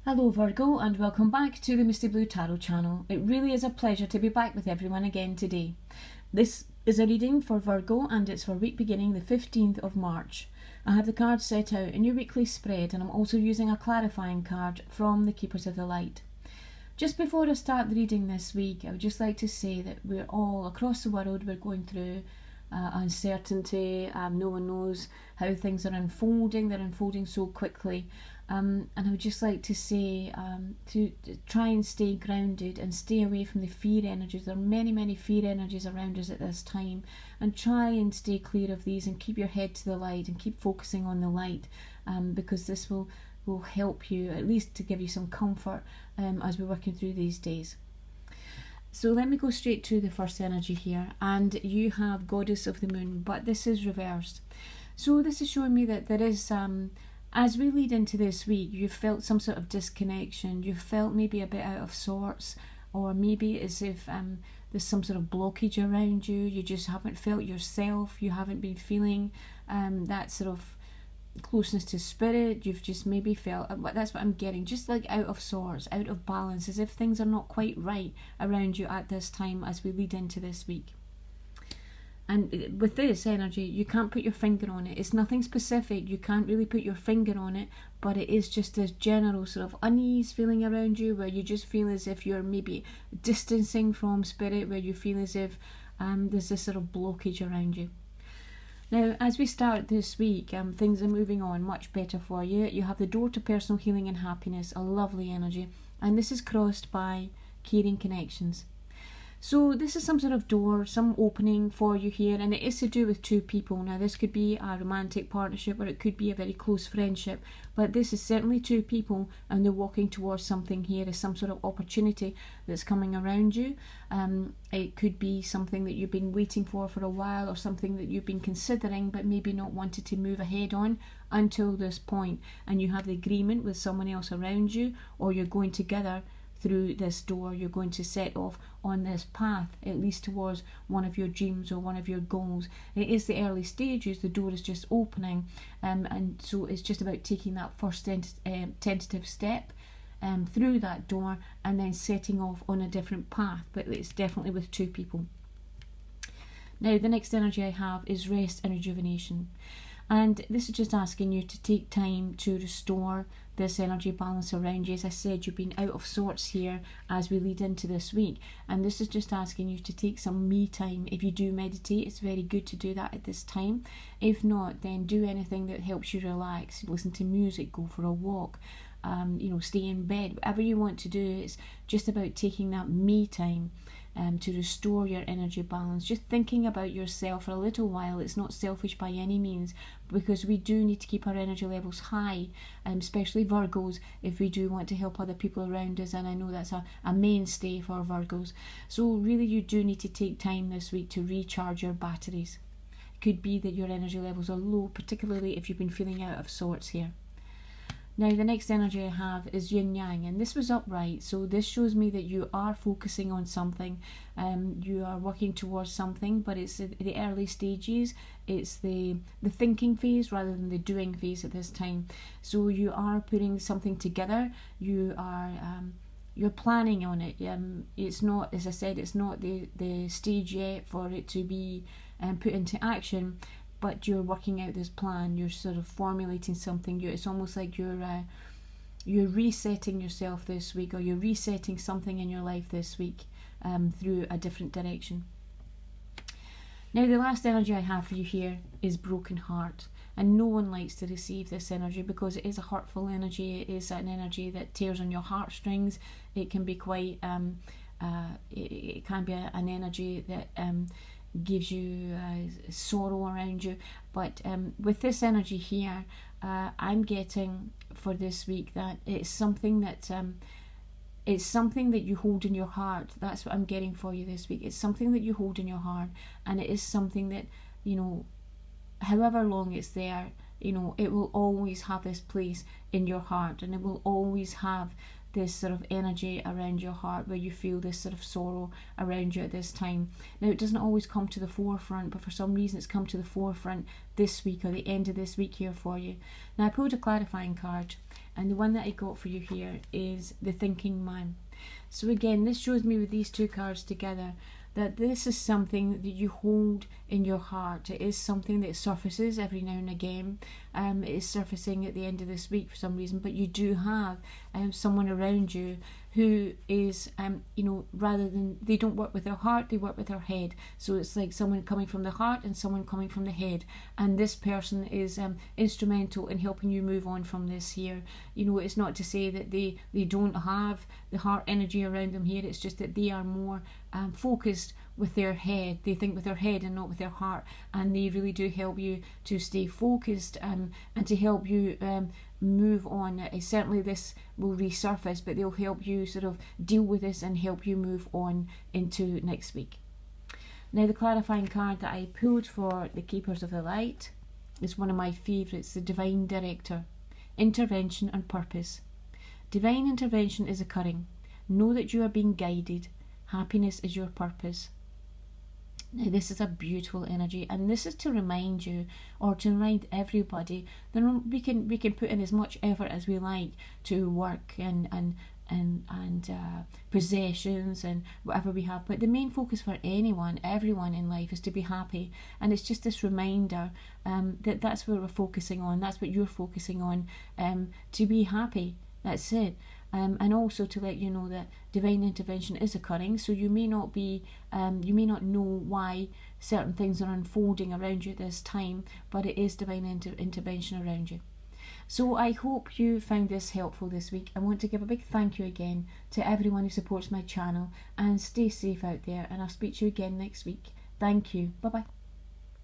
Hello Virgo, and welcome back to the Misty Blue Tarot channel. It really is a pleasure to be back with everyone again today. This is a reading for Virgo and it's for week beginning the 15th of March. I have the cards set out in your weekly spread and I'm also using a clarifying card from the Keepers of the Light. Just before I start the reading this week, I would just like to say that we're all across the world, we're going through uncertainty. No one knows how things are unfolding. They're unfolding so quickly. And I would just like to say to try and stay grounded and stay away from the fear energies. There are many fear energies around us at this time, and try and stay clear of these and keep your head to the light and keep focusing on the light, because this will help you, at least to give you some comfort as we're working through these days. So let me go straight to the first energy here, and you have Goddess of the Moon, but this is reversed. So this is showing me that there is as we lead into this week, you've felt some sort of disconnection. You've felt maybe a bit out of sorts, or maybe as if there's some sort of blockage around you. You just haven't felt yourself. You haven't been feeling that sort of closeness to spirit. You've just maybe felt, that's what I'm getting, just like out of sorts, out of balance, as if things are not quite right around you at this time as we lead into this week. And with this energy, you can't put your finger on it. It's nothing specific. You can't really put your finger on it, but it is just this general sort of unease feeling around you, where you just feel as if you're maybe distancing from spirit, where you feel as if there's this sort of blockage around you. Now, as we start this week, things are moving on much better for you. You have the door to personal healing and happiness, a lovely energy, and this is crossed by caring connections. So this is some sort of door, some opening for you here, and it is to do with two people. Now this could be a romantic partnership or it could be a very close friendship, but this is certainly two people and they're walking towards something here. Is some sort of opportunity that's coming around you. It could be something that you've been waiting for a while, or something that you've been considering but maybe not wanted to move ahead on until this point, and you have the agreement with someone else around you, or you're going together through this door. You're going to set off on this path, at least towards one of your dreams or one of your goals. It is the early stages, the door is just opening, and so it's just about taking that first tentative step through that door and then setting off on a different path, but it's definitely with two people. Now the next energy I have is rest and rejuvenation, and this is just asking you to take time to restore this energy balance around you. As I said, you've been out of sorts here as we lead into this week, and this is just asking you to take some me time. If you do meditate, it's very good to do that at this time. If not, then do anything that helps you relax. Listen to music, go for a walk, stay in bed, whatever you want to do. It's just about taking that me time to restore your energy balance, just thinking about yourself for a little while. It's not selfish by any means, because we do need to keep our energy levels high, especially Virgos, if we do want to help other people around us, and I know that's a mainstay for Virgos. So really you do need to take time this week to recharge your batteries. It could be that your energy levels are low, particularly if you've been feeling out of sorts here. Now the next energy I have is yin yang, and this was upright, so this shows me that you are focusing on something, you are working towards something, but it's the early stages. It's the thinking phase rather than the doing phase at this time. So you are putting something together, you are you're planning on it. It's not, as I said, it's not the stage yet for it to be put into action, but you're working out this plan. You're sort of formulating something. It's almost like you're resetting yourself this week, or you're resetting something in your life this week through a different direction. Now the last energy I have for you here is broken heart, and no one likes to receive this energy because it is a hurtful energy. It is an energy that tears on your heartstrings. It can be quite it can be an energy that gives you sorrow around you, but with this energy here, I'm getting for this week that it's something that you hold in your heart. That's what I'm getting for you this week. It's something that you hold in your heart, and it is something that, however long it's there, it will always have this place in your heart, and it will always have this sort of energy around your heart where you feel this sort of sorrow around you at this time. Now, it doesn't always come to the forefront, but for some reason it's come to the forefront this week, or the end of this week here for you. Now, I pulled a clarifying card, And the one that I got for you here is the Thinking Man. So again, this shows me with these two cards together that this is something that you hold in your heart. It is something that surfaces every now and again. It is surfacing at the end of this week for some reason, but you do have someone around you who is, rather than, they don't work with their heart, they work with their head. So it's like someone coming from the heart and someone coming from the head. And this person is instrumental in helping you move on from this here. It's not to say that they don't have the heart energy around them here. It's just that they are more focused with their head. They think with their head and not with their heart, and they really do help you to stay focused and to help you move on. Certainly this will resurface, but they'll help you sort of deal with this and help you move on into next week. Now, the clarifying card that I pulled for the Keepers of the Light is one of my favourites, the Divine Director. Intervention and purpose. Divine intervention is occurring. Know that you are being guided. Happiness is your purpose. Now, this is a beautiful energy, and this is to remind you, or to remind everybody, that we can put in as much effort as we like to work and possessions and whatever we have, but the main focus for everyone in life is to be happy. And it's just this reminder that that's what we're focusing on. That's what you're focusing on, to be happy. That's it. And also to let you know that divine intervention is occurring. So you may not know why certain things are unfolding around you at this time, but it is divine intervention around you. So I hope you found this helpful this week. I want to give a big thank you again to everyone who supports my channel, and stay safe out there, and I'll speak to you again next week. Thank you. Bye bye.